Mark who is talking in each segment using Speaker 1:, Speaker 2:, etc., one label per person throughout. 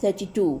Speaker 1: 32,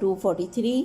Speaker 1: 243।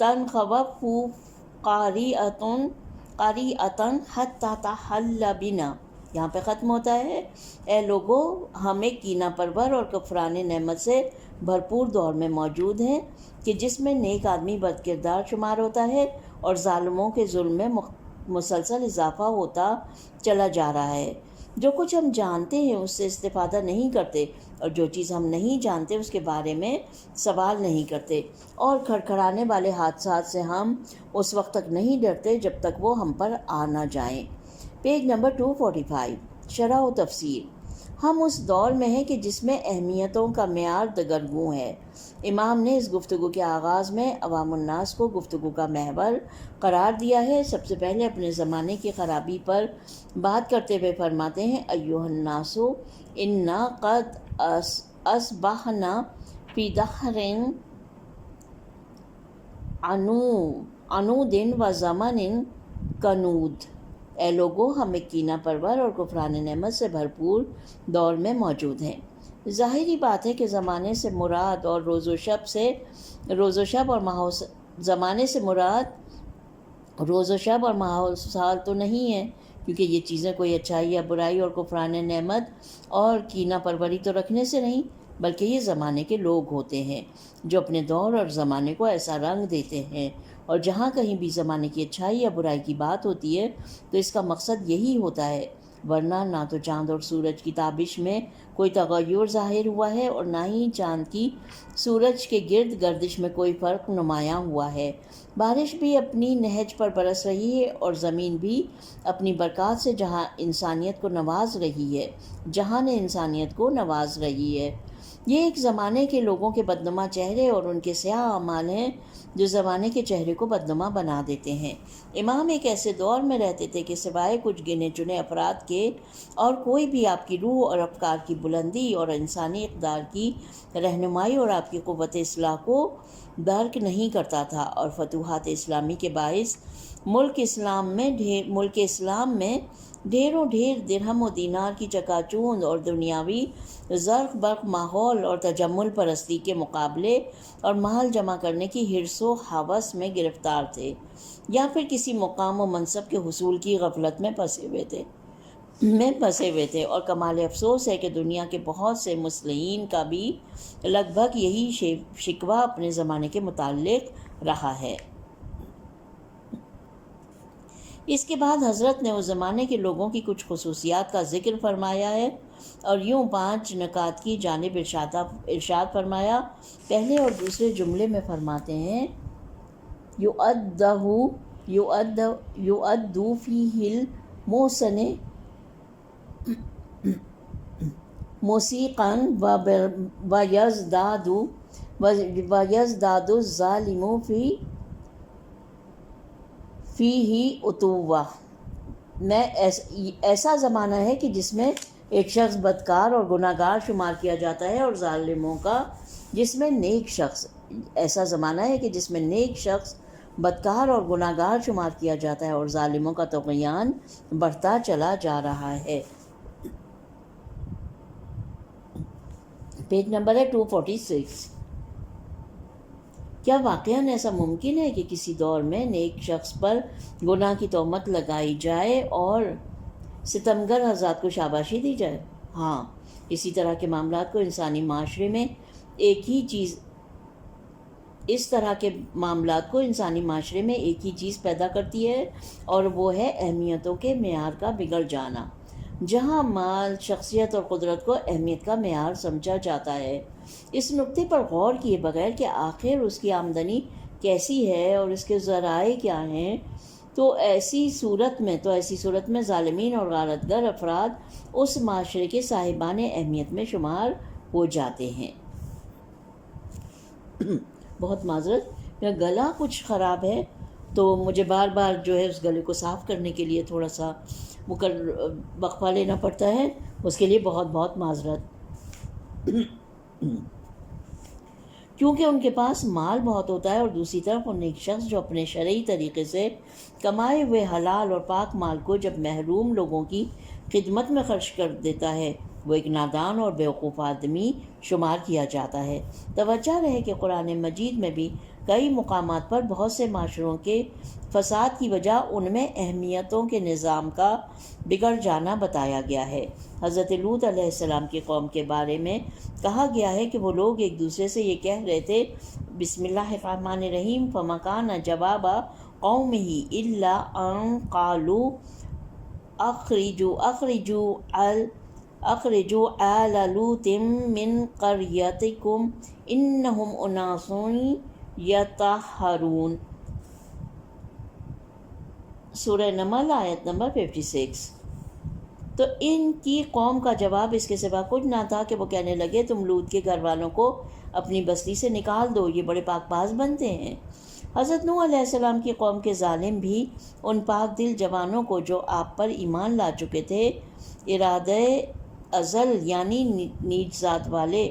Speaker 1: تنخوف قاریئتن حتی تحل بنا، یہاں پہ ختم ہوتا ہے۔ اے لوگو، ہم ایک کینہ پرور اور کفران نعمت سے بھرپور دور میں موجود ہیں کہ جس میں نیک آدمی بد کردار شمار ہوتا ہے اور ظالموں کے ظلم میں مسلسل اضافہ ہوتا چلا جا رہا ہے۔ جو کچھ ہم جانتے ہیں اس سے استفادہ نہیں کرتے، اور جو چیز ہم نہیں جانتے اس کے بارے میں سوال نہیں کرتے، اور کھڑکھڑانے والے حادثات سے ہم اس وقت تک نہیں ڈرتے جب تک وہ ہم پر آ نہ جائیں۔ پیج نمبر 245، شرح و تفسیر۔ ہم اس دور میں ہیں کہ جس میں اہمیتوں کا معیار دگرگوں ہے۔ امام نے اس گفتگو کے آغاز میں عوام الناس کو گفتگو کا محور قرار دیا ہے۔ سب سے پہلے اپنے زمانے کی خرابی پر بات کرتے ہوئے فرماتے ہیں، ایھا الناس انا قد اصبحنا فی دہر عنود و زمن کنود۔ اے لوگو، ہم ایک کینہ پرور اور کفران نعمت سے بھرپور دور میں موجود ہیں۔ ظاہری بات ہے کہ زمانے سے مراد اور زمانے سے مراد روز و شب اور ماہ و سال تو نہیں ہے، کیونکہ یہ چیزیں کوئی اچھائی یا برائی اور کفران نعمت اور کینہ پروری تو رکھنے سے نہیں، بلکہ یہ زمانے کے لوگ ہوتے ہیں جو اپنے دور اور زمانے کو ایسا رنگ دیتے ہیں، اور جہاں کہیں بھی زمانے کی اچھائی یا برائی کی بات ہوتی ہے تو اس کا مقصد یہی ہوتا ہے، ورنہ نہ تو چاند اور سورج کی تابش میں کوئی تغیر ظاہر ہوا ہے اور نہ ہی چاند کی سورج کے گرد گردش میں کوئی فرق نمایاں ہوا ہے۔ بارش بھی اپنی نہج پر برس رہی ہے اور زمین بھی اپنی برکات سے جہاں انسانیت کو نواز رہی ہے۔ یہ ایک زمانے کے لوگوں کے بدنما چہرے اور ان کے سیاہ اعمال ہیں جو زمانے کے چہرے کو بدنما بنا دیتے ہیں۔ امام ایک ایسے دور میں رہتے تھے کہ سوائے کچھ گنے چنے افراد کے اور کوئی بھی آپ کی روح اور افکار کی بلندی اور انسانی اقدار کی رہنمائی اور آپ کی قوت اصلاح کو درک نہیں کرتا تھا، اور فتوحات اسلامی کے باعث ملک اسلام میں ڈھیروں ڈھیر درہم و دینار کی چکا چوند اور دنیاوی زرق برق ماحول اور تجمل پرستی کے مقابلے اور مال جمع کرنے کی حرص و ہوس میں گرفتار تھے، یا پھر کسی مقام و منصب کے حصول کی غفلت میں پھنسے ہوئے تھے، اور کمال افسوس ہے کہ دنیا کے بہت سے مصلحین کا بھی لگ بھگ یہی شکوہ اپنے زمانے کے متعلق رہا ہے۔ اس کے بعد حضرت نے اس زمانے کے لوگوں کی کچھ خصوصیات کا ذکر فرمایا ہے اور یوں 5 نکات کی جانب ارشاد فرمایا۔ پہلے اور دوسرے جملے میں فرماتے ہیں، یُؤَدُّ فِیہِ الْمُحْسِنِ مُوسِیقًا وَیَزْدَادُ الظَّالِمُ فِیہِ عُتُوًّا۔ میں ایسا زمانہ ہے کہ جس میں ایک شخص بدکار اور گناہ گار شمار کیا جاتا ہے اور ظالموں کا جس میں نیک شخص ایسا زمانہ ہے کہ جس میں نیک شخص بدکار اور گناہ گار شمار کیا جاتا ہے اور ظالموں کا طغیان بڑھتا چلا جا رہا ہے۔ پیج نمبر ہے 246۔ کیا واقعاً ایسا ممکن ہے کہ کسی دور میں نیک شخص پر گناہ کی تہمت لگائی جائے اور ستمگر حضرات کو شاباشی دی جائے؟ ہاں، اسی طرح کے معاملات کو انسانی معاشرے میں ایک ہی چیز پیدا کرتی ہے، اور وہ ہے اہمیتوں کے معیار کا بگڑ جانا۔ جہاں مال، شخصیت اور قدرت کو اہمیت کا معیار سمجھا جاتا ہے، اس نکتے پر غور کیے بغیر کہ آخر اس کی آمدنی کیسی ہے اور اس کے ذرائع کیا ہیں، تو ایسی صورت میں ظالمین اور غارتگر افراد اس معاشرے کے صاحبان اہمیت میں شمار ہو جاتے ہیں۔ بہت معذرت، میرا گلا کچھ خراب ہے تو مجھے بار بار جو ہے اس گلے کو صاف کرنے کے لیے تھوڑا سا وقفہ لینا پڑتا ہے، اس کے لیے بہت بہت معذرت۔ کیونکہ ان کے پاس مال بہت ہوتا ہے، اور دوسری طرف ان ایک شخص جو اپنے شرعی طریقے سے کمائے ہوئے حلال اور پاک مال کو جب محروم لوگوں کی خدمت میں خرچ کر دیتا ہے، وہ ایک نادان اور بیوقوف آدمی شمار کیا جاتا ہے۔ توجہ رہے کہ قرآن مجید میں بھی کئی مقامات پر بہت سے معاشروں کے فساد کی وجہ ان میں اہمیتوں کے نظام کا بگڑ جانا بتایا گیا ہے۔ حضرت لوط علیہ السلام کی قوم کے بارے میں کہا گیا ہے کہ وہ لوگ ایک دوسرے سے یہ کہہ رہے تھے، بسم اللہ الرحمن الرحیم، فَمَا كَانَ جَوَابَ قَوْمِهِ إِلَّا أَن قَالُوا أَخْرِجُوا آلَ لُوطٍ مِّن قَرْيَتِكُمْ إِنَّهُمْ أُنَاسٌ يَطَهَّرُونَ۔ سورہ نمل آیت نمبر 56۔ تو ان کی قوم کا جواب اس کے سوا کچھ نہ تھا کہ وہ کہنے لگے، تم لوط کے گھر والوں کو اپنی بستی سے نکال دو، یہ بڑے پاک باز بنتے ہیں۔ حضرت نوح علیہ السلام کی قوم کے ظالم بھی ان پاک دل جوانوں کو جو آپ پر ایمان لا چکے تھے، ارادہ ازل یعنی نیچ ذات والے،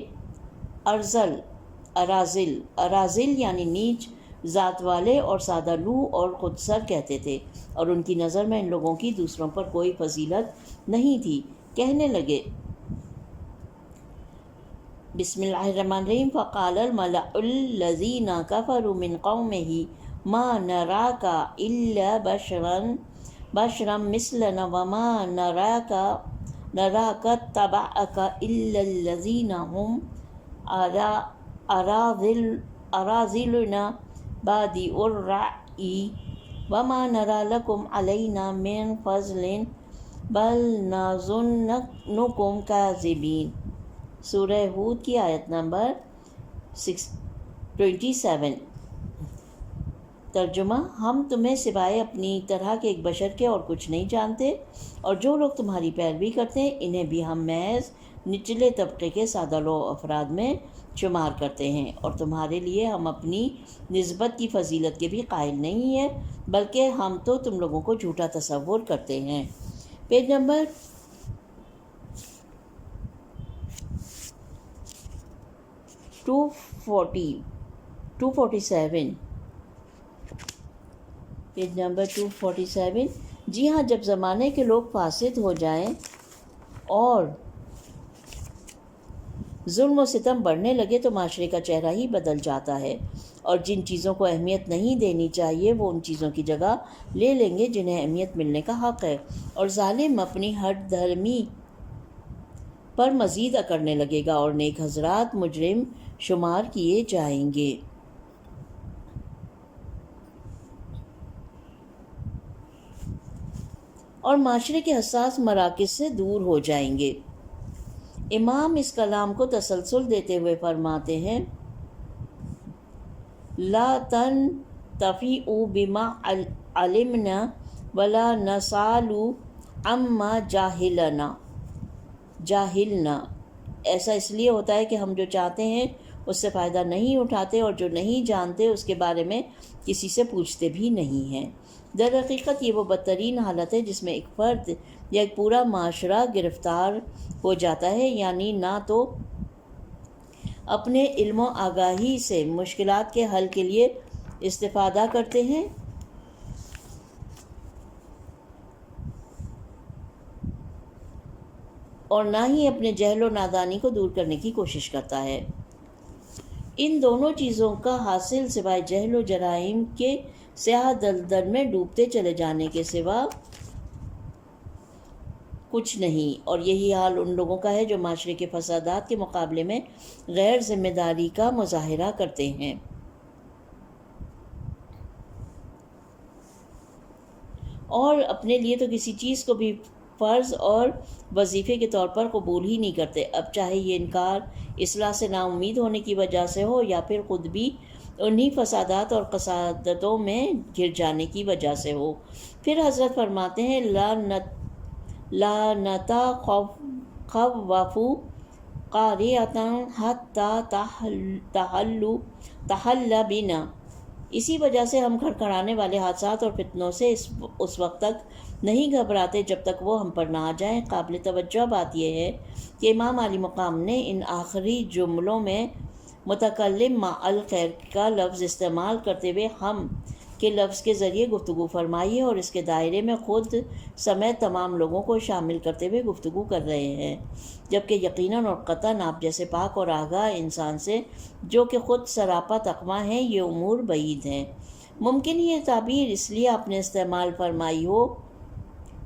Speaker 1: اراذل یعنی نیچ ذات والے اور سادہ لوح اور خود سر کہتے تھے، اور ان کی نظر میں ان لوگوں کی دوسروں پر کوئی فضیلت نہیں تھی۔ کہنے لگے، بسم اللہ الرحمن الرحیم، فقال الملأ الذین کفروا من قومه ما نراک الا بشرا مثلنا وما نراک اتبعک الا الذین هم اراذلنا بادئ الرأی وما نرى لكم علينا من فضل بل نظنكم كاذبين۔ سورہ ہود کی آیت نمبر 27۔ ترجمہ، ہم تمہیں سوائے اپنی طرح کے ایک بشر کے اور کچھ نہیں جانتے، اور جو لوگ تمہاری پیروی کرتے ہیں انہیں بھی ہم محض نچلے طبقے کے سادہ لو افراد میں شمار کرتے ہیں، اور تمہارے لیے ہم اپنی نسبت کی فضیلت کے بھی قائل نہیں ہیں، بلکہ ہم تو تم لوگوں کو جھوٹا تصور کرتے ہیں۔ Page number 247۔ Page number 247۔ جی ہاں، جب زمانے کے لوگ فاسد ہو جائیں اور ظلم و ستم بڑھنے لگے تو معاشرے کا چہرہ ہی بدل جاتا ہے، اور جن چیزوں کو اہمیت نہیں دینی چاہیے وہ ان چیزوں کی جگہ لے لیں گے جنہیں اہمیت ملنے کا حق ہے، اور ظالم اپنی ہٹ دھرمی پر مزید اکڑنے لگے گا، اور نیک حضرات مجرم شمار کیے جائیں گے۔ اور معاشرے کے حساس مراکز سے دور ہو جائیں گے۔ امام اس کلام کو تسلسل دیتے ہوئے فرماتے ہیں، لا تنتفعوا بما علمنا ولا نسألوا عما جاہلنا۔ ایسا اس لیے ہوتا ہے کہ ہم جو چاہتے ہیں اس سے فائدہ نہیں اٹھاتے، اور جو نہیں جانتے اس کے بارے میں کسی سے پوچھتے بھی نہیں ہیں۔ در حقیقت یہ وہ بدترین حالت ہے جس میں ایک فرد یا ایک پورا معاشرہ گرفتار ہو جاتا ہے، یعنی نہ تو اپنے علم و آگاہی سے مشکلات کے حل کے لیے استفادہ کرتے ہیں، اور نہ ہی اپنے جہل و نادانی کو دور کرنے کی کوشش کرتا ہے۔ ان دونوں چیزوں کا حاصل سوائے جہل و جرائم کے سیاہ دلدل میں ڈوبتے چلے جانے کے سوا کچھ نہیں، اور یہی حال ان لوگوں کا ہے جو معاشرے کے فسادات کے مقابلے میں غیر ذمہ داری کا مظاہرہ کرتے ہیں، اور اپنے لیے تو کسی چیز کو بھی فرض اور وظیفے کے طور پر قبول ہی نہیں کرتے، اب چاہے یہ انکار اصلاح سے نا امید ہونے کی وجہ سے ہو یا پھر خود بھی انہی فسادات اور قصادتوں میں گر جانے کی وجہ سے ہو۔ پھر حضرت فرماتے ہیں، لا نتخوفوا قاریۃ حتی تحل بنا۔ اسی وجہ سے ہم کھڑکھڑانے والے حادثات اور فتنوں سے اس وقت تک نہیں گھبراتے جب تک وہ ہم پر نہ آ جائیں۔ قابل توجہ بات یہ ہے کہ امام عالی مقام نے ان آخری جملوں میں متکلم مع الخیر کا لفظ استعمال کرتے ہوئے ہم کے لفظ کے ذریعے گفتگو فرمائی ہے اور اس کے دائرے میں خود سمیت تمام لوگوں کو شامل کرتے ہوئے گفتگو کر رہے ہیں، جبکہ یقیناً اور قطعاً آپ جیسے پاک اور آگاہ انسان سے جو کہ خود سراپا تقویٰ ہیں یہ امور بعید ہیں۔ ممکن یہ تعبیر اس لیے آپ نے استعمال فرمائی ہو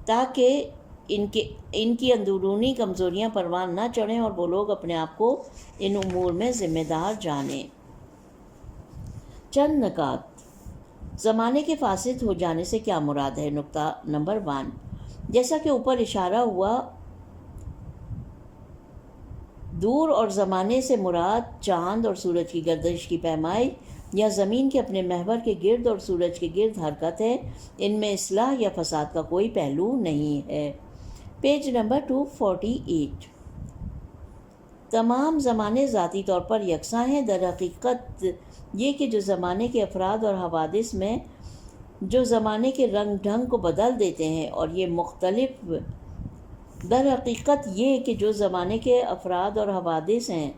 Speaker 1: تاکہ ان کی اندرونی کمزوریاں پروان نہ چڑھیں اور وہ لوگ اپنے آپ کو ان امور میں ذمہ دار جانیں۔ چند نکات۔ زمانے کے فاسد ہو جانے سے کیا مراد ہے؟ نقطہ نمبر 1، جیسا کہ اوپر اشارہ ہوا، دور اور زمانے سے مراد چاند اور سورج کی گردش کی پیمائی یا زمین کے اپنے محور کے گرد اور سورج کے گرد حرکت ہے۔ ان میں اصلاح یا فساد کا کوئی پہلو نہیں ہے۔ Page number 248۔ تمام زمانے ذاتی طور پر یکساں ہیں۔ در حقیقت یہ کہ جو زمانے کے افراد اور حوادث میں جو زمانے کے رنگ ڈھنگ کو بدل دیتے ہیں اور یہ مختلف در حقیقت یہ کہ جو زمانے کے افراد اور حوادث ہیں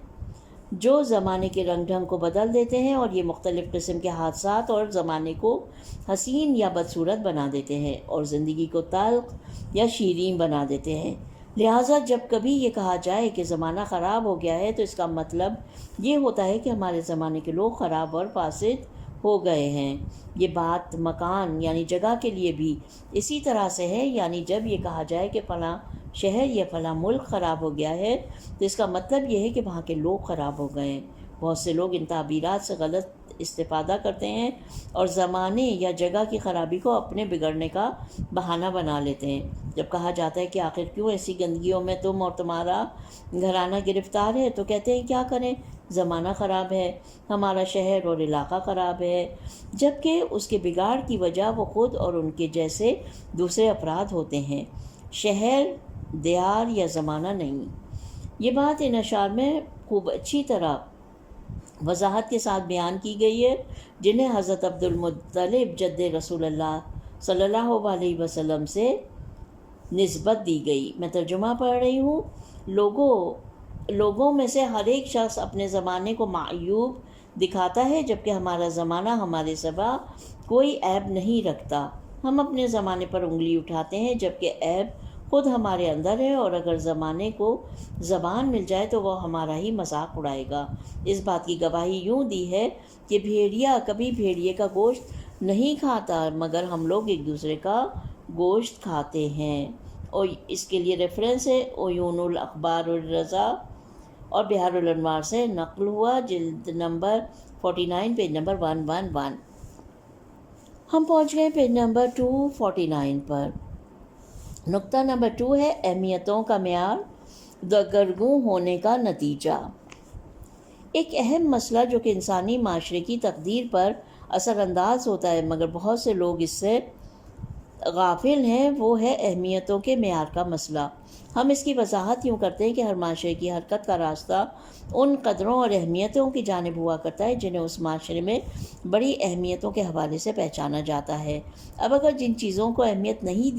Speaker 1: جو زمانے کے رنگ ڈھنگ کو بدل دیتے ہیں اور یہ مختلف قسم کے حادثات اور زمانے کو حسین یا بدصورت بنا دیتے ہیں اور زندگی کو تلخ یا شیریں بنا دیتے ہیں۔ لہٰذا جب کبھی یہ کہا جائے کہ زمانہ خراب ہو گیا ہے تو اس کا مطلب یہ ہوتا ہے کہ ہمارے زمانے کے لوگ خراب اور فاسد ہو گئے ہیں۔ یہ بات مکان یعنی جگہ کے لیے بھی اسی طرح سے ہے، یعنی جب یہ کہا جائے کہ فلاں شہر یا فلاں ملک خراب ہو گیا ہے تو اس کا مطلب یہ ہے کہ وہاں کے لوگ خراب ہو گئے ہیں۔ بہت سے لوگ ان تعبیرات سے غلط استفادہ کرتے ہیں اور زمانے یا جگہ کی خرابی کو اپنے بگڑنے کا بہانہ بنا لیتے ہیں۔ جب کہا جاتا ہے کہ آخر کیوں ایسی گندگیوں میں تم اور تمہارا گھرانہ گرفتار ہے تو کہتے ہیں کیا کریں، زمانہ خراب ہے، ہمارا شہر اور علاقہ خراب ہے، جبکہ اس کے بگاڑ کی وجہ وہ خود اور ان کے جیسے دوسرے افراد ہوتے ہیں، شہر، دیار یا زمانہ نہیں۔ یہ بات ان اشعار میں خوب اچھی طرح وضاحت کے ساتھ بیان کی گئی ہے، جنہیں حضرت عبد المطلب جد رسول اللہ صلی اللہ علیہ وسلم سے نسبت دی گئی۔ میں ترجمہ پڑھ رہی ہوں۔ لوگوں میں سے ہر ایک شخص اپنے زمانے کو معیوب دکھاتا ہے، جبکہ ہمارا زمانہ ہمارے سوا کوئی عیب نہیں رکھتا۔ ہم اپنے زمانے پر انگلی اٹھاتے ہیں جبکہ عیب خود ہمارے اندر ہے، اور اگر زمانے کو زبان مل جائے تو وہ ہمارا ہی مذاق اڑائے گا۔ اس بات کی گواہی یوں دی ہے کہ بھیڑیا کبھی بھیڑیے کا گوشت نہیں کھاتا، مگر ہم لوگ ایک دوسرے کا گوشت کھاتے ہیں۔ اور اس کے لیے ریفرنس ہے عیون الاخبار الرضا اور بحار الانوار سے نقل ہوا، جلد نمبر 49 پیج نمبر 111۔ ہم پہنچ گئے پیج نمبر 249 پر۔ نقطہ نمبر 2 ہے اہمیتوں کا معیار، دگرگوں ہونے کا نتیجہ۔ ایک اہم مسئلہ جو کہ انسانی معاشرے کی تقدیر پر اثر انداز ہوتا ہے مگر بہت سے لوگ اس سے غافل ہیں، وہ ہے اہمیتوں کے معیار کا مسئلہ۔ ہم اس کی وضاحت یوں کرتے ہیں کہ ہر معاشرے کی حرکت کا راستہ ان قدروں اور اہمیتوں کی جانب ہوا کرتا ہے جنہیں اس معاشرے میں بڑی اہمیتوں کے حوالے سے پہچانا جاتا ہے۔ اب اگر جن چیزوں کو اہمیت نہیں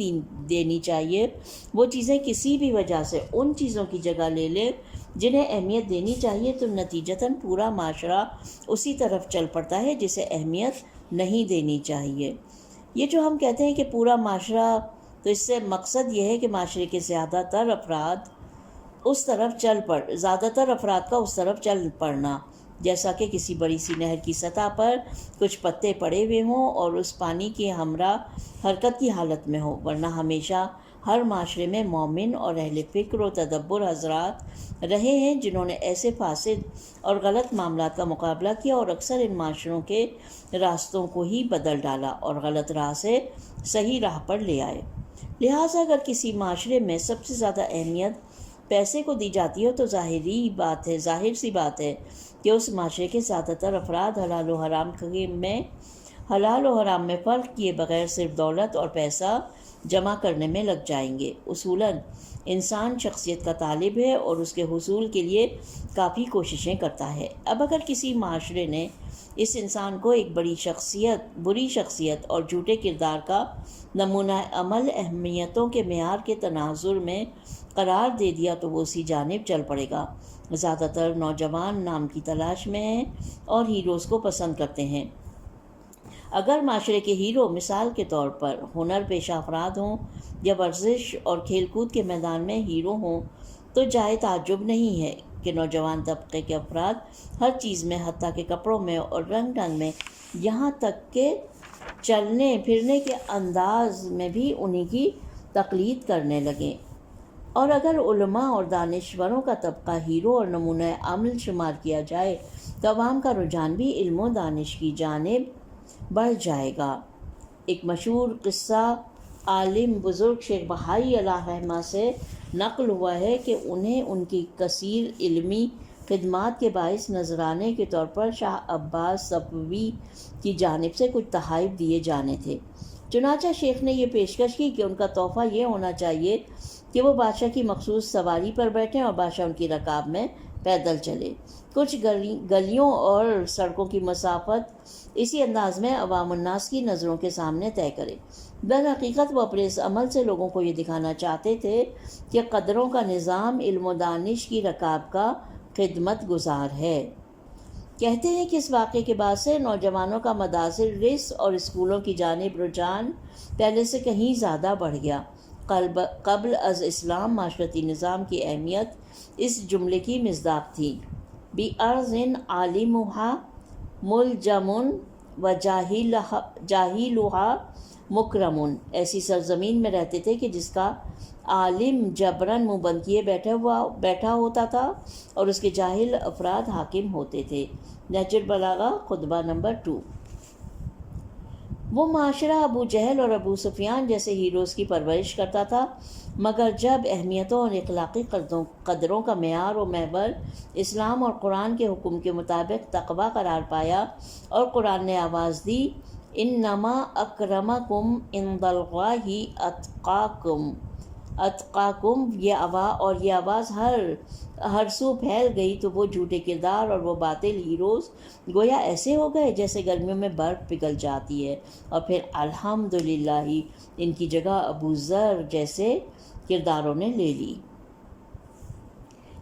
Speaker 1: دینی چاہیے وہ چیزیں کسی بھی وجہ سے ان چیزوں کی جگہ لے لیں جنہیں اہمیت دینی چاہیے تو نتیجتاً پورا معاشرہ اسی طرف چل پڑتا ہے جسے اہمیت نہیں دینی چاہیے۔ یہ جو ہم کہتے ہیں کہ پورا معاشرہ، تو اس سے مقصد یہ ہے کہ معاشرے کے زیادہ تر افراد کا اس طرف چل پڑنا، جیسا کہ کسی بڑی سی نہر کی سطح پر کچھ پتے پڑے ہوئے ہوں اور اس پانی کی ہمراہ حرکت کی حالت میں ہو، ورنہ ہمیشہ ہر معاشرے میں مومن اور اہل فکر و تدبر حضرات رہے ہیں جنہوں نے ایسے فاسد اور غلط معاملات کا مقابلہ کیا اور اکثر ان معاشروں کے راستوں کو ہی بدل ڈالا اور غلط راہ سے صحیح راہ پر لے آئے۔ لہٰذا اگر کسی معاشرے میں سب سے زیادہ اہمیت پیسے کو دی جاتی ہے تو ظاہر سی بات ہے کہ اس معاشرے کے زیادہ تر افراد حلال و حرام میں فرق کیے بغیر صرف دولت اور پیسہ جمع کرنے میں لگ جائیں گے۔ اصولاً انسان شخصیت کا طالب ہے اور اس کے حصول کے لیے کافی کوششیں کرتا ہے۔ اب اگر کسی معاشرے نے اس انسان کو ایک بری شخصیت اور جھوٹے کردار کا نمونہ عمل اہمیتوں کے معیار کے تناظر میں قرار دے دیا تو وہ اسی جانب چل پڑے گا۔ زیادہ تر نوجوان نام کی تلاش میں ہیں اور ہیروز کو پسند کرتے ہیں۔ اگر معاشرے کے ہیرو مثال کے طور پر ہنر پیشہ افراد ہوں یا ورزش اور کھیل کود کے میدان میں ہیرو ہوں تو جائے تعجب نہیں ہے کہ نوجوان طبقے کے افراد ہر چیز میں، حتیٰ کہ کپڑوں میں اور رنگ ڈھنگ میں، یہاں تک کہ چلنے پھرنے کے انداز میں بھی انہی کی تقلید کرنے لگیں۔ اور اگر علماء اور دانشوروں کا طبقہ ہیرو اور نمونہ عمل شمار کیا جائے تو عوام کا رجحان بھی علم و دانش کی جانب بڑھ جائے گا۔ ایک مشہور قصہ عالم بزرگ شیخ بہائی علیہ رحمہ سے نقل ہوا ہے کہ انہیں ان کی کثیر علمی خدمات کے باعث نذرانے کے طور پر شاہ عباس صفوی کی جانب سے کچھ تحائف دیے جانے تھے۔ چنانچہ شیخ نے یہ پیشکش کی کہ ان کا تحفہ یہ ہونا چاہیے کہ وہ بادشاہ کی مخصوص سواری پر بیٹھیں اور بادشاہ ان کی رکاب میں پیدل چلے۔ کچھ گلیوں اور سڑکوں کی مسافت اسی انداز میں عوام الناس کی نظروں کے سامنے طے کرے۔ در حقیقت وہ اپنے اس عمل سے لوگوں کو یہ دکھانا چاہتے تھے کہ قدروں کا نظام علم و دانش کی رکاب کا خدمت گزار ہے۔ کہتے ہیں کہ اس واقعے کے بعد سے نوجوانوں کا مدارس اور اسکولوں کی جانب رجحان پہلے سے کہیں زیادہ بڑھ گیا۔ قبل از اسلام معاشرتی نظام کی اہمیت اس جملے کی مصداق تھی: بِأَرْضٍ عَالِمُهَا مُلْجَمٌ وَجَاہِلُهَا مُكْرَمٌ۔ ایسی سرزمین میں رہتے تھے کہ جس کا عالم جبراً منہ بند کیے بیٹھا ہوتا تھا اور اس کے جاہل افراد حاکم ہوتے تھے۔ نہج البلاغہ خطبہ نمبر 2۔ وہ معاشرہ ابو جہل اور ابو سفیان جیسے ہیروز کی پرورش کرتا تھا، مگر جب اہمیتوں اور اخلاقی قدروں کا معیار و محور اسلام اور قرآن کے حکم کے مطابق تقویٰ قرار پایا اور قرآن نے آواز دی: انما اکرمکم عند اللہ اتقاکم، یہ آواز ہر سو پھیل گئی تو وہ جھوٹے کردار اور وہ باطل ہیروز گویا ایسے ہو گئے جیسے گرمیوں میں برف پگھل جاتی ہے، اور پھر الحمدللہ ان کی جگہ ابو ذر جیسے کرداروں نے لے لی۔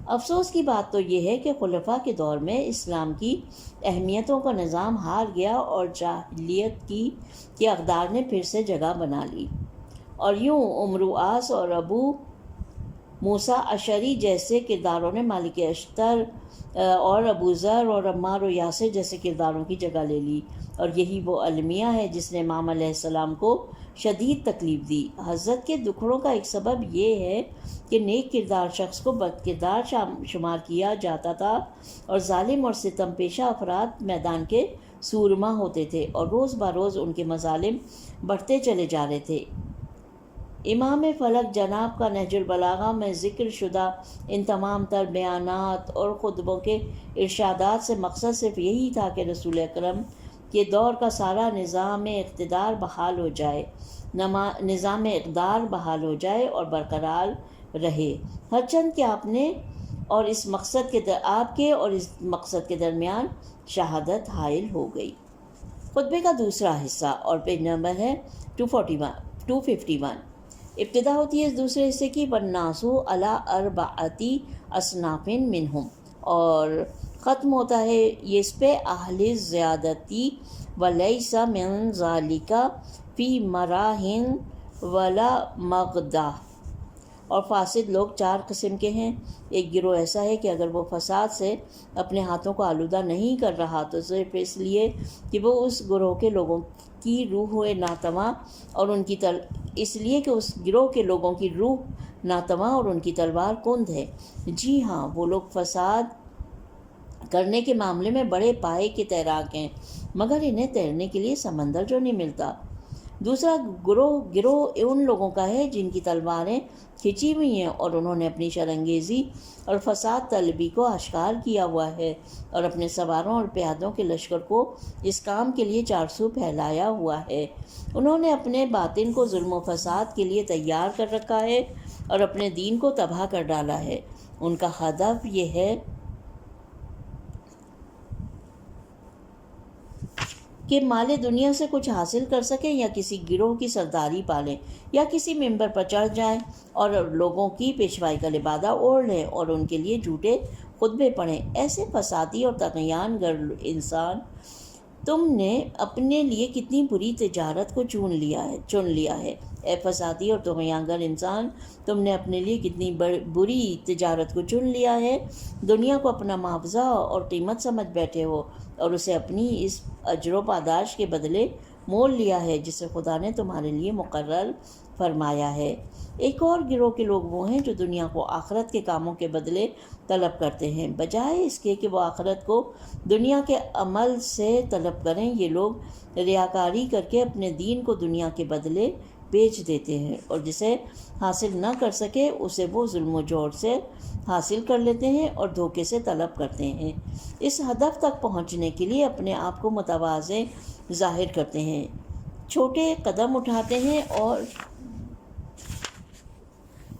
Speaker 1: افسوس کی بات تو یہ ہے کہ خلفاء کے دور میں اسلام کی اہمیتوں کا نظام ہار گیا اور جاہلیت کی اقدار نے پھر سے جگہ بنا لی، اور یوں عمرو عاص اور ابو موسیٰ اشعری جیسے کرداروں نے مالک اشتر اور ابو ذر اور عمار و یاسر جیسے کرداروں کی جگہ لے لی، اور یہی وہ المیہ ہے جس نے امام علیہ السلام کو شدید تکلیف دی۔ حضرت کے دکھڑوں کا ایک سبب یہ ہے کہ نیک کردار شخص کو بد کردار شمار کیا جاتا تھا، اور ظالم اور ستم پیشہ افراد میدان کے سورما ہوتے تھے، اور روز بروز ان کے مظالم بڑھتے چلے جا رہے تھے۔ امام فلک جناب کا نہج البلاغہ میں ذکر شدہ ان تمام تر بیانات اور خطبوں کے ارشادات سے مقصد صرف یہی تھا کہ رسول اکرم کے دور کا سارا نظام اقتدار بحال ہو جائے اور برقرار رہے، ہرچند کہ آپ کے اور اس مقصد کے درمیان شہادت حائل ہو گئی۔ خطبے کا دوسرا حصہ اور پیج نمبر ہے 251۔ ابتدا ہوتی ہے اس دوسرے حصے کی: وَالنَّاسُ عَلَىٰ أَرْبَعَةِ أَصْنَافٍ مِّنْهُمْ، اور ختم ہوتا ہے یہ اس پہ اہل زیادتی وَلَيْسَ مِن ذَلِكَ فِي مَرَاهٍ وَلَا مَغْدَةٍ۔ اور فاسد لوگ 4 قسم کے ہیں۔ ایک گروہ ایسا ہے کہ اگر وہ فساد سے اپنے ہاتھوں کو آلودہ نہیں کر رہا تو صرف اس لیے کہ وہ اس گروہ کے لوگوں کی روح ناتواں اور ان کی تلوار کند ہے۔ جی ہاں، وہ لوگ فساد کرنے کے معاملے میں بڑے پائے کے تیراک ہیں، مگر انہیں تیرنے کے لیے سمندر جو نہیں ملتا۔ دوسرا گروہ ان لوگوں کا ہے جن کی تلواریں کھچی ہوئی ہیں اور انہوں نے اپنی شرانگیزی اور فساد طلبی کو آشکار کیا ہوا ہے اور اپنے سواروں اور پیادوں کے لشکر کو اس کام کے لیے چارسو پھیلایا ہوا ہے۔ انہوں نے اپنے باطن کو ظلم و فساد کے لیے تیار کر رکھا ہے اور اپنے دین کو تباہ کر ڈالا ہے۔ ان کا ہدف یہ ہے کہ مال دنیا سے کچھ حاصل کر سکیں یا کسی گروہ کی سرداری پالیں یا کسی ممبر پر چڑھ جائیں اور لوگوں کی پیشوائی کا لبادہ اوڑھ لیں اور ان کے لیے جھوٹے خطبے پڑھیں۔ ایسے فسادی اور طغیان گر انسان تم نے اپنے لیے کتنی بری تجارت کو چن لیا ہے اے فسادی اور طغیانگر انسان، تم نے اپنے لیے کتنی بری تجارت کو چن لیا ہے۔ دنیا کو اپنا معاوضہ اور قیمت سمجھ بیٹھے ہو اور اسے اپنی اس اجر و پاداش کے بدلے مول لیا ہے جسے خدا نے تمہارے لیے مقرر فرمایا ہے۔ ایک اور گروہ کے لوگ وہ ہیں جو دنیا کو آخرت کے کاموں کے بدلے طلب کرتے ہیں، بجائے اس کے کہ وہ آخرت کو دنیا کے عمل سے طلب کریں۔ یہ لوگ ریاکاری کر کے اپنے دین کو دنیا کے بدلے بیچ دیتے ہیں، اور جسے حاصل نہ کر سکے اسے وہ ظلم و جور سے حاصل کر لیتے ہیں اور دھوکے سے طلب کرتے ہیں۔ اس ہدف تک پہنچنے کے لیے اپنے آپ کو متواضع ظاہر کرتے ہیں، چھوٹے قدم اٹھاتے ہیں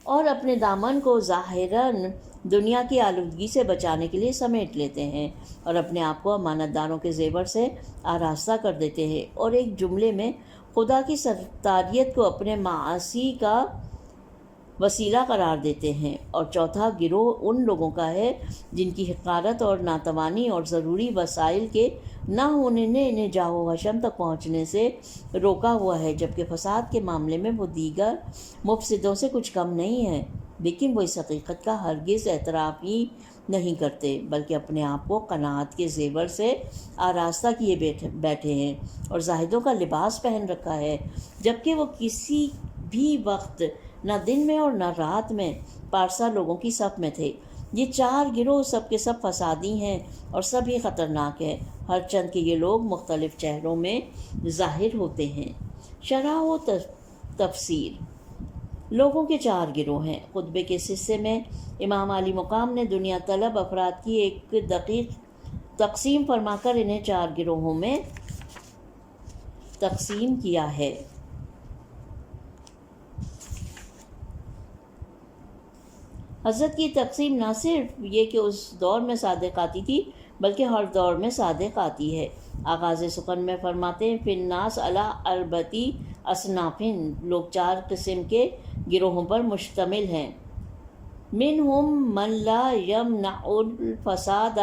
Speaker 1: اور اپنے دامن کو ظاہراً دنیا کی آلودگی سے بچانے کے لیے سمیٹ لیتے ہیں اور اپنے آپ کو امانت داروں کے زیور سے آراستہ کر دیتے ہیں، اور ایک جملے میں خدا کی ستاریت کو اپنے معاصی کا وسیلہ قرار دیتے ہیں۔ اور چوتھا گروہ ان لوگوں کا ہے جن کی حقارت اور ناتوانی اور ضروری وسائل کے نہ ہونے نے انہیں جاہ و حشم تک پہنچنے سے روکا ہوا ہے، جبکہ فساد کے معاملے میں وہ دیگر مفسدوں سے کچھ کم نہیں ہے، لیکن وہ اس حقیقت کا ہرگز اعتراف ہی نہیں کرتے، بلکہ اپنے آپ کو قناعت کے زیور سے آراستہ کیے بیٹھے ہیں اور زاہدوں کا لباس پہن رکھا ہے، جبکہ وہ کسی بھی وقت نہ دن میں اور نہ رات میں پارسا لوگوں کی صف میں تھے۔ یہ چار گروہ سب کے سب فسادی ہیں اور سب ہی خطرناک ہیں، ہر چند کہ یہ لوگ مختلف چہروں میں ظاہر ہوتے ہیں۔ شرح و تفسیر۔ لوگوں کے چار گروہ ہیں۔ خطبے کے اس حصے میں امام عالی مقام نے دنیا طلب افراد کی ایک دقیق تقسیم فرما کر انہیں چار گروہوں میں تقسیم کیا ہے۔ حضرت کی تقسیم نہ صرف یہ کہ اس دور میں صادق آتی تھی بلکہ ہر دور میں صادق آتی ہے۔ آغاز سخن میں فرماتے ہیں فی الناس علی اربعۃ اصناف، لوگ چار قسم کے گروہوں پر مشتمل ہیں۔ منہم من لا یمنع الفساد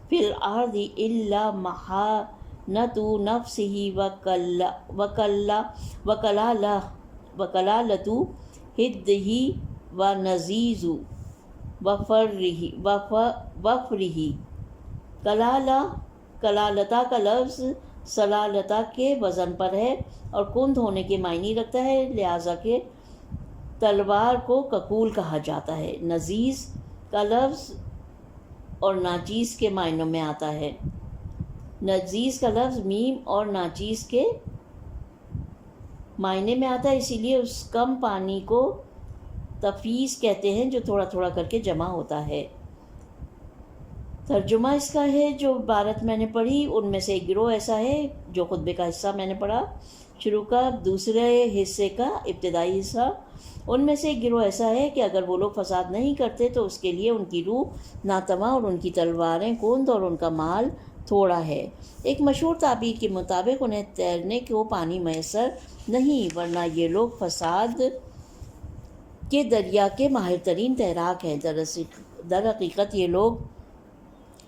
Speaker 1: فی الارض الا محانۃ نفسہ وکلالۃ حدہ ونزیز وفرہ۔ کلالتا کا لفظ سلالتا کے وزن پر ہے اور کند ہونے کے معنی رکھتا ہے، لہٰذا کہ تلوار کو ککول کہا جاتا ہے۔ نزیز کا لفظ اور ناچیز کے معنوں میں آتا ہے۔ نزیز کا لفظ میم اور ناچیز کے معنی میں آتا ہے، اسی لیے اس کم پانی کو تفیض کہتے ہیں جو تھوڑا تھوڑا کر کے جمع ہوتا ہے۔ ترجمہ اس کا ہے جو عبارت میں نے پڑھی ان میں سے ایک گروہ ایسا ہے جو خطبے کا حصہ میں نے پڑھا شروع کا، دوسرے حصے کا ابتدائی حصہ، ان میں سے ایک گروہ ایسا ہے کہ اگر وہ لوگ فساد نہیں کرتے تو اس کے لیے ان کی روح ناتواں اور ان کی تلواریں کند اور ان کا مال تھوڑا ہے۔ ایک مشہور تعبیر کے مطابق انہیں تیرنے کو پانی میسر نہیں، ورنہ یہ لوگ فساد کے دریا کے ماہر ترین تیراک ہیں۔ در حقیقت یہ لوگ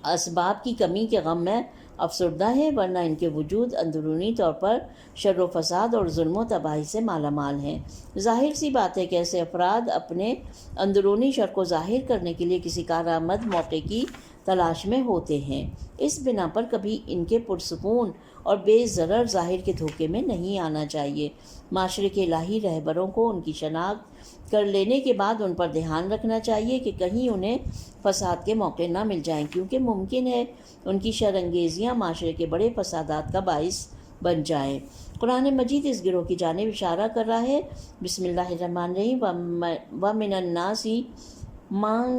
Speaker 1: اسباب کی کمی کے غم میں افسردہ ہیں، ورنہ ان کے وجود اندرونی طور پر شر و فساد اور ظلم و تباہی سے مالا مال ہیں۔ ظاہر سی بات ہے کہ ایسے افراد اپنے اندرونی شر کو ظاہر کرنے کے لیے کسی کارآمد موقع کی تلاش میں ہوتے ہیں، اس بنا پر کبھی ان کے پرسکون اور بے ضرر ظاہر کے دھوکے میں نہیں آنا چاہیے۔ معاشرے کے الہی رہبروں کو ان کی شناخت کر لینے کے بعد ان پر دھیان رکھنا چاہیے کہ کہیں انہیں فساد کے موقع نہ مل جائیں، کیونکہ ممکن ہے ان کی شر انگیزیاں معاشرے کے بڑے فسادات کا باعث بن جائیں۔ قرآن مجید اس گروہ کی جانب اشارہ کر رہا ہے۔ بسم اللہ الرحمن الرحیم وَمِنَ النَّاسِ مَن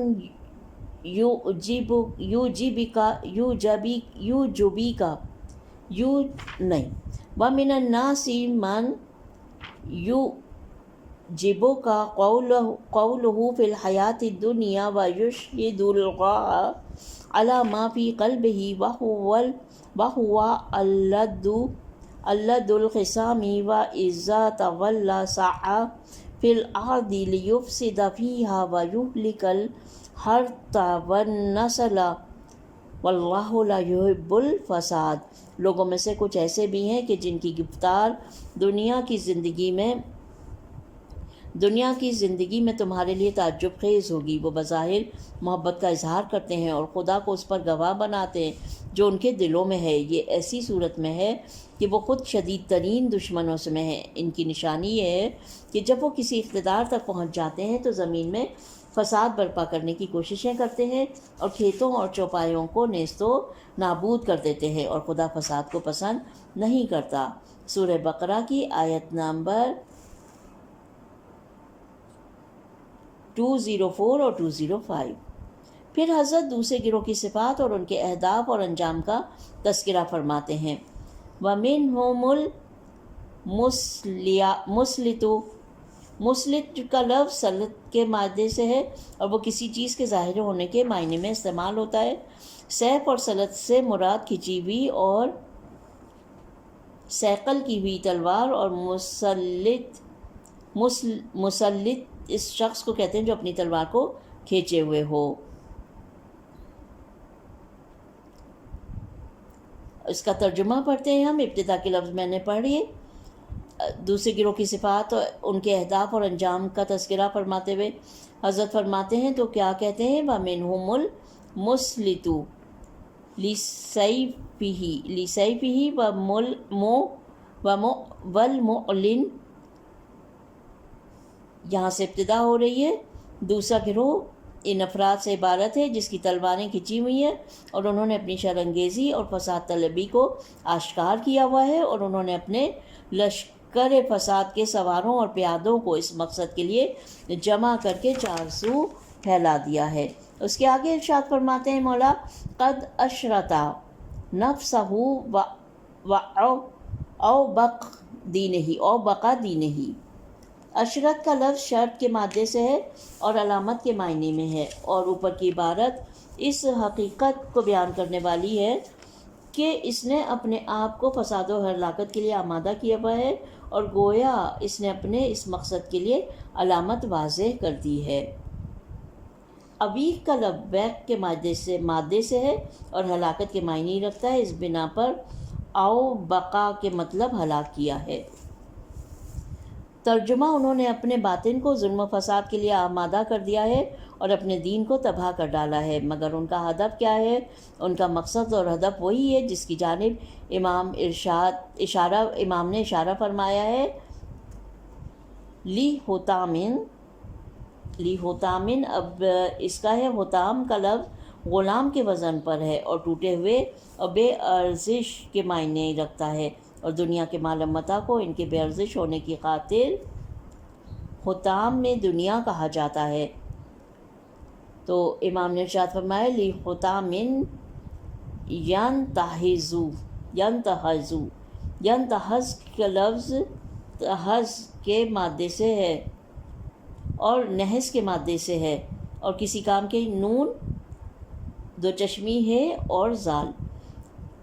Speaker 1: وَمِنَ النَّاسِ مَن يُعْجِبُكَ قَوْلُهُ فِي الْحَيَاةِ الدُّنْيَا وَيُشْهِدُ اللَّهَ عَلَى مَا فِي قَلْبِهِ وَهُوَ أَلَدُّ الْخِصَامِ وَإِذَا تَوَلَّى سَعَىٰ فِي الْأَرْضِ لِيُفْسِدَ فِيهَا وَيُهْلِكَ الْحَرْثَ وَالنَّسْلَ واللہ لا یحب الفساد. لوگوں میں سے کچھ ایسے بھی ہیں کہ جن کی گفتار دنیا کی زندگی میں تمہارے لیے تعجب خیز ہوگی. وہ بظاہر محبت کا اظہار کرتے ہیں اور خدا کو اس پر گواہ بناتے ہیں جو ان کے دلوں میں ہے. یہ ایسی صورت میں ہے کہ وہ خود شدید ترین دشمنوں سے میں ہیں. ان کی نشانی یہ ہے کہ جب وہ کسی اقتدار تک پہنچ جاتے ہیں تو زمین میں فساد برپا کرنے کی کوششیں کرتے ہیں اور کھیتوں اور چوپایوں کو نیست و نابود کر دیتے ہیں، اور خدا فساد کو پسند نہیں کرتا. سورہ بقرہ کی آیت نمبر 204 اور 205. پھر حضرت دوسرے گروہ کی صفات اور ان کے اہداف اور انجام کا تذکرہ فرماتے ہیں. وَمِنْهُمُ الْمُسْلِطُ. مسلط کا لفظ سلط کے مادے سے ہے اور وہ کسی چیز کے ظاہر ہونے کے معنی میں استعمال ہوتا ہے. سیف اور سلط سے مراد کھینچی ہوئی اور صیقل کی ہوئی تلوار، اور مسلط اس شخص کو کہتے ہیں جو اپنی تلوار کو کھینچے ہوئے ہو. اس کا ترجمہ پڑھتے ہیں ہم. ابتدا کے لفظ میں نے پڑھی. دوسرے گروہ کی صفات اور ان کے اہداف اور انجام کا تذکرہ فرماتے ہوئے حضرت فرماتے ہیں تو کیا کہتے ہیں؟ وَمِنْهُمُ الْمُسْلِطُ لِسَيْفِهِ وَالْمُعْلِنُ. یہاں سے ابتدا ہو رہی ہے. دوسرا گروہ ان افراد سے عبارت ہے جس کی تلواریں کھنچی ہوئی ہیں اور انہوں نے اپنی شر انگیزی اور فساد طلبی کو آشکار کیا ہوا ہے، اور انہوں نے اپنے لشکر فساد کے سواروں اور پیادوں کو اس مقصد کے لیے جمع کر کے چار سو پھیلا دیا ہے. اس کے آگے ارشاد فرماتے ہیں مولا قد اشرتا نفسہ او بقا دینہی. اشرت کا لفظ شرط کے مادے سے ہے اور علامت کے معنی میں ہے، اور اوپر کی عبارت اس حقیقت کو بیان کرنے والی ہے کہ اس نے اپنے آپ کو فساد و ہلاکت کے لیے آمادہ کیا ہوا ہے، اور گویا اس نے اپنے اس مقصد کے لیے علامت واضح کر دی ہے. ابیق کا لفظ بیق کے مادے سے ہے اور ہلاکت کے معنی رکھتا ہے. اس بنا پر او بقا کے مطلب ہلاک کیا ہے. ترجمہ: انہوں نے اپنے باطن کو ظلم و فساد کے لیے آمادہ کر دیا ہے اور اپنے دین کو تباہ کر ڈالا ہے. مگر ان کا ہدف کیا ہے؟ ان کا مقصد اور ہدف وہی ہے جس کی جانب امام نے اشارہ فرمایا ہے. لی ہوتامن. اب اس کا ہے ہوتام کا لفظ غلام کے وزن پر ہے اور ٹوٹے ہوئے اور بے ارزش کے معنی رکھتا ہے، اور دنیا کے مال و متاع کو ان کے بے ارزش ہونے کی خاطر حطام میں دنیا کہا جاتا ہے. تو امام نے ارشاد فرمایا لی حطامن ینتہز کا لفظ تہز کے مادے سے ہے اور نحس کے مادے سے ہے، اور کسی کام کے نون دو چشمی ہے اور زال،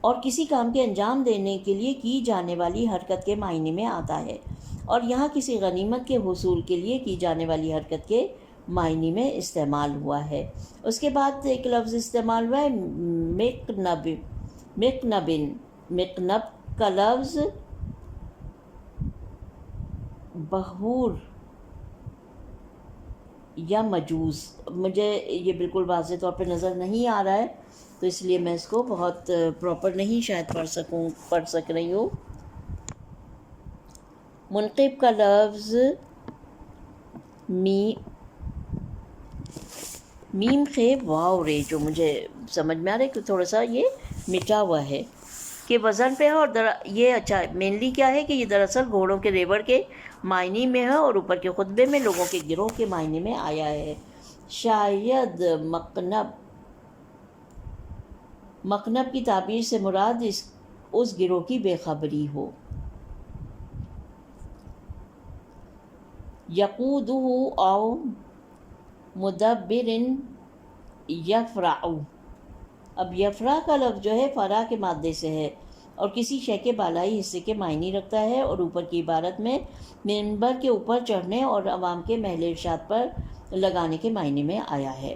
Speaker 1: اور کسی کام کے انجام دینے کے لیے کی جانے والی حرکت کے معنی میں آتا ہے، اور یہاں کسی غنیمت کے حصول کے لیے کی جانے والی حرکت کے معنی میں استعمال ہوا ہے. اس کے بعد ایک لفظ استعمال ہوا ہے مقنب کا لفظ بہور یا مجوز. مجھے یہ بالکل واضح طور پہ نظر نہیں آ رہا ہے تو اس لیے میں اس کو بہت پراپر نہیں شاید پڑھ سک رہی ہوں. منقب کا لفظ میم خے واو رے، جو مجھے سمجھ میں آ رہا ہے کہ تھوڑا سا یہ مٹا ہوا ہے کہ وزن پہ ہے، اور یہ اچھا مینلی کیا ہے کہ یہ دراصل گھوڑوں کے ریوڑ کے معنی میں ہے اور اوپر کے خطبے میں لوگوں کے گروہ کے معنی میں آیا ہے. شاید مقنب کی تعبیر سے مراد اس گروہ کی بے خبری ہو. یقودہ او مدبر یفرع. اب یفرع کا لفظ جو ہے فرع کے مادے سے ہے اور کسی شے کے بالائی حصے کے معنی رکھتا ہے، اور اوپر کی عبارت میں منبر کے اوپر چڑھنے اور عوام کے محل ارشاد پر لگانے کے معنی میں آیا ہے.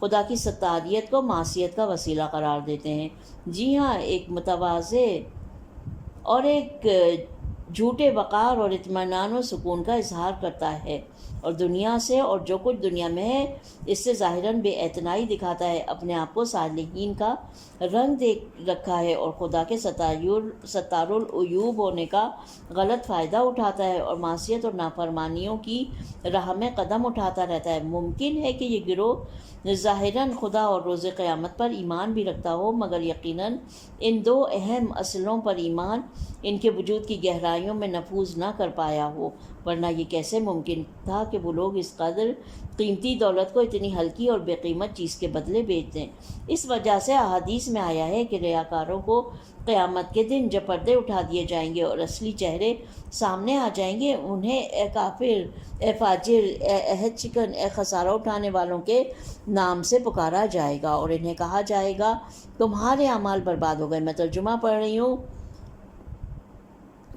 Speaker 1: خدا کی ستاریت کو معصیت کا وسیلہ قرار دیتے ہیں۔ جی ہاں، ایک متواضع اور ایک جھوٹے وقار اور اطمینان و سکون کا اظہار کرتا ہے، اور دنیا سے اور جو کچھ دنیا میں ہے اس سے ظاہراً بے اعتنائی دکھاتا ہے، اپنے آپ کو صالحین کا رنگ دے رکھا ہے اور خدا کے ستار العیوب ہونے کا غلط فائدہ اٹھاتا ہے اور معصیت اور نافرمانیوں کی راہ میں قدم اٹھاتا رہتا ہے۔ ممکن ہے کہ یہ گروہ ظاہراً خدا اور روز قیامت پر ایمان بھی رکھتا ہو، مگر یقیناً ان دو اہم اصلوں پر ایمان ان کے وجود کی گہرائیوں میں نفوذ نہ کر پایا ہو، ورنہ یہ کیسے ممکن تھا کہ وہ لوگ اس قدر قیمتی دولت کو اتنی ہلکی اور بے قیمت چیز کے بدلے بیچ دیں۔ اس وجہ سے احادیث میں آیا ہے کہ ریاکاروں کو قیامت کے دن جب پردے اٹھا دیے جائیں گے اور اصلی چہرے سامنے آ جائیں گے، انہیں اے کافر، اے فاجر، اے عہد شکن، اے خسارہ اٹھانے والوں کے نام سے پکارا جائے گا، اور انہیں کہا جائے گا تمہارے اعمال برباد ہو گئے۔ میں ترجمہ پڑھ رہی ہوں۔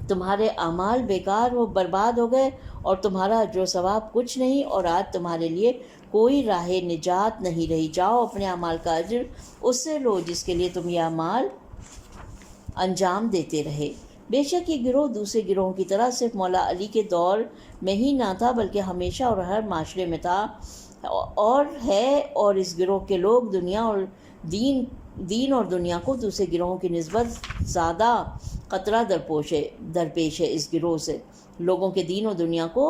Speaker 1: تمہارے اعمال بیکار برباد ہو گئے اور تمہارا اجر و ثواب کچھ نہیں، اور آج تمہارے لیے کوئی راہ نجات نہیں رہی۔ جاؤ اپنے اعمال کا اجر اس سے لو جس کے لیے تم یہ اعمال انجام دیتے رہے۔ بے شک یہ گروہ دوسرے گروہوں کی طرح صرف مولا علی کے دور میں ہی نہ تھا، بلکہ ہمیشہ اور ہر معاشرے میں تھا اور ہے، اور اس گروہ کے لوگ دنیا اور دین اور دنیا کو دوسرے گروہوں کی نسبت زیادہ خطرہ درپیش ہے۔ اس گروہ سے لوگوں کے دین اور دنیا کو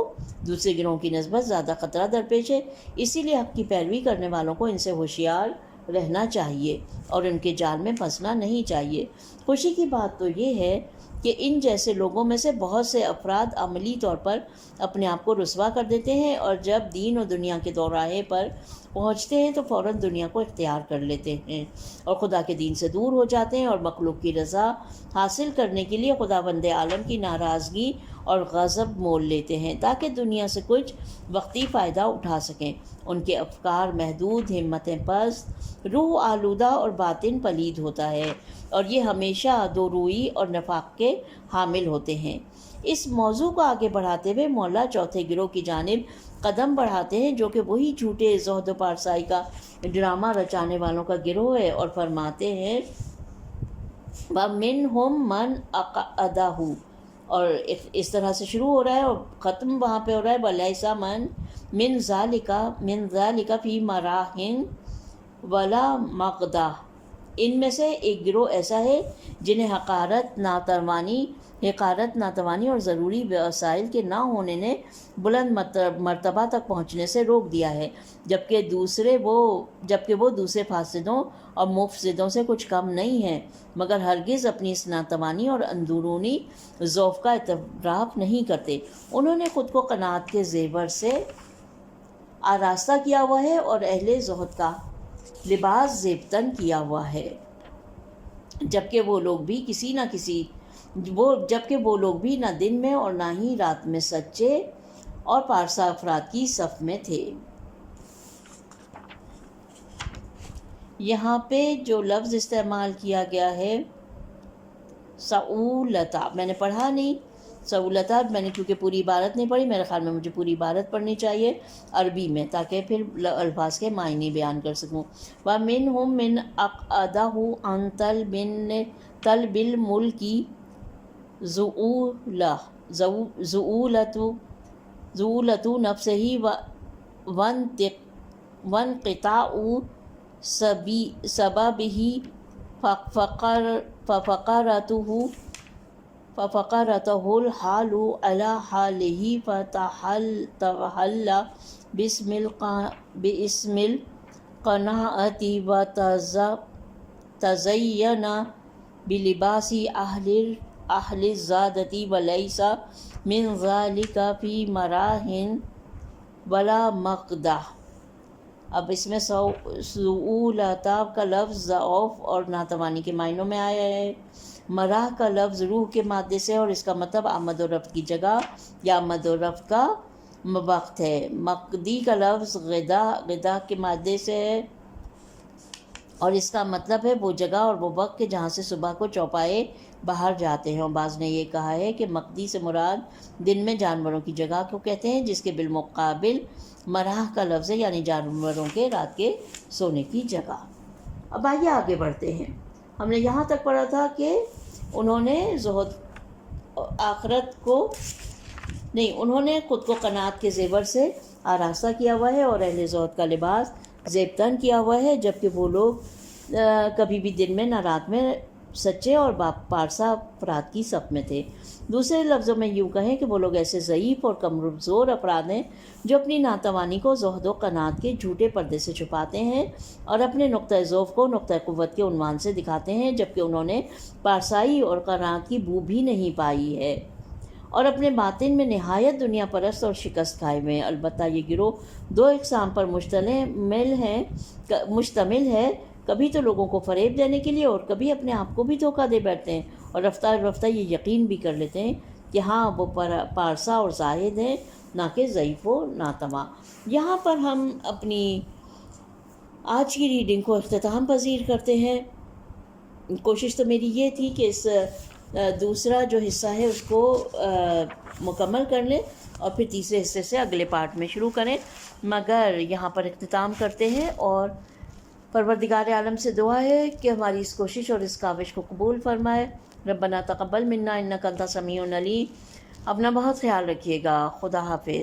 Speaker 1: دوسرے گروہوں کی نسبت زیادہ خطرہ درپیش ہے، اسی لیے حق کی پیروی کرنے والوں کو ان سے ہوشیار رہنا چاہیے اور ان کے جال میں پھنسنا نہیں چاہیے۔ خوشی کی بات تو یہ ہے کہ ان جیسے لوگوں میں سے بہت سے افراد عملی طور پر اپنے آپ کو رسوا کر دیتے ہیں، اور جب دین اور دنیا کے دوراہے پر پہنچتے ہیں تو فوراً دنیا کو اختیار کر لیتے ہیں اور خدا کے دین سے دور ہو جاتے ہیں، اور مخلوق کی رضا حاصل کرنے کے لیے خداوند عالم کی ناراضگی اور غضب مول لیتے ہیں تاکہ دنیا سے کچھ وقتی فائدہ اٹھا سکیں۔ ان کے افکار محدود، ہمتیں پست، روح آلودہ اور باطن پلید ہوتا ہے، اور یہ ہمیشہ دو روئی اور نفاق کے حامل ہوتے ہیں۔ اس موضوع کو آگے بڑھاتے ہوئے مولا چوتھے گروہ کی جانب قدم بڑھاتے ہیں، جو کہ وہی جھوٹے زہد و پارسائی کا ڈرامہ رچانے والوں کا گروہ ہے، اور فرماتے ہیں وَمِنْهُمْ مَنْ أَقْعَدَهُ، اور اس طرح سے شروع ہو رہا ہے اور ختم وہاں پہ ہو رہا ہے وَلَيْسَ مِنْ ذَلِكَ فِي مَرَاحٍ وَلَا مَقْدَةٍ۔ ان میں سے ایک گروہ ایسا ہے جنہیں حقارت، ناتوانی اور ضروری وسائل کے نہ ہونے نے بلند مرتبہ تک پہنچنے سے روک دیا ہے، جبکہ وہ دوسرے فاسدوں اور مفسدوں سے کچھ کم نہیں ہیں، مگر ہرگز اپنی اس ناتوانی اور اندرونی ضعف کا اعتراف نہیں کرتے۔ انہوں نے خود کو قناعت کے زیور سے آراستہ کیا ہوا ہے اور اہل زہد کا لباس زیب تن کیا ہوا ہے، جبکہ وہ لوگ بھی نہ دن میں اور نہ ہی رات میں سچے اور پارسا افراد کی صف میں تھے۔ یہاں پہ جو لفظ استعمال کیا گیا ہے سعولتا، میں نے پڑھا نہیں سعولتا، میں نے کیونکہ پوری عبارت نہیں پڑھی، میرے خیال میں مجھے پوری عبارت پڑھنی چاہیے عربی میں تاکہ پھر الفاظ کے معنی بیان کر سکوں۔ وَمِنْهُمْ مِنْ أَقْعَدَهُ عَنْ طَلْبِ الْمُلْكِ زُؤُولَةُ نَفْسِهِ وَانْقِطَاعُ سَبَبِهِ فَفَقَرَتُهُ الْحَالُ عَلَى حَالِهِ فَتَحَلَّى بِاسْمِ الْقَنَاعَةِ وَتَزَيَّنَ بِلِبَاسِ أَهْلِ الزَّادَةِ وَلَيْسَ مِنْ ذَلِكَ فِي مَرَاحٍ وَلَا مَقْدَةٍ۔ اب اس میں سعولتا کا لفظ ضعف اور ناتوانی کے معنوں میں آیا ہے۔ مراح کا لفظ روح کے مادے سے، اور اس کا مطلب آمد و رفت کی جگہ یا آمد و رفت کا وقت ہے۔ مقدی کا لفظ غدا کے مادے سے ہے، اور اس کا مطلب ہے وہ جگہ اور وہ وقت کہ جہاں سے صبح کو چوپائے باہر جاتے ہیں، اور بعض نے یہ کہا ہے کہ مقدی سے مراد دن میں جانوروں کی جگہ کو کہتے ہیں، جس کے بالمقابل مراح کا لفظ ہے، یعنی جانوروں کے رات کے سونے کی جگہ۔ اب آئیے آگے بڑھتے ہیں۔ ہم نے یہاں تک پڑھا تھا کہ انہوں نے زہد آخرت کو نہیں، انہوں نے خود کو قناعت کے زیور سے آراستہ کیا ہوا ہے، اور اہل زہد کا لباس زیب تن کیا ہوا ہے، جبکہ وہ لوگ کبھی بھی دن میں نہ رات میں سچے اور پارسا افراد کی صف میں تھے۔ دوسرے لفظوں میں یوں کہیں کہ وہ لوگ ایسے ضعیف اور کمزور افراد ہیں جو اپنی ناتوانی کو زہد و قناعت کے جھوٹے پردے سے چھپاتے ہیں اور اپنے نقطۂ ضعف کو نقطۂ قوت کے عنوان سے دکھاتے ہیں، جبکہ انہوں نے پارسائی اور قناعت کی بو بھی نہیں پائی ہے، اور اپنے باطن میں نہایت دنیا پرست اور شکست کھائے ہوئے ہیں۔ البتہ یہ گروہ دو اقسام پر مشتمل ہے، کبھی تو لوگوں کو فریب دینے کے لیے اور کبھی اپنے آپ کو بھی دھوکہ دے بیٹھتے ہیں، اور رفتہ رفتہ یہ یقین بھی کر لیتے ہیں کہ ہاں وہ پارسا اور زاہد ہیں، نہ کہ ضعیف و ناتواں۔ یہاں پر ہم اپنی آج کی ریڈنگ کو اختتام پذیر کرتے ہیں۔ کوشش تو میری یہ تھی کہ اس دوسرا جو حصہ ہے اس کو مکمل کر لیں اور پھر تیسرے حصے سے اگلے پارٹ میں شروع کریں، مگر یہاں پر اختتام کرتے ہیں، اور پروردگار عالم سے دعا ہے کہ ہماری اس کوشش اور اس کاوش کو قبول فرمائے۔ ربنا تقبل منا انک انت السمیع العلیم۔ اپنا بہت خیال رکھیے گا۔ خدا حافظ۔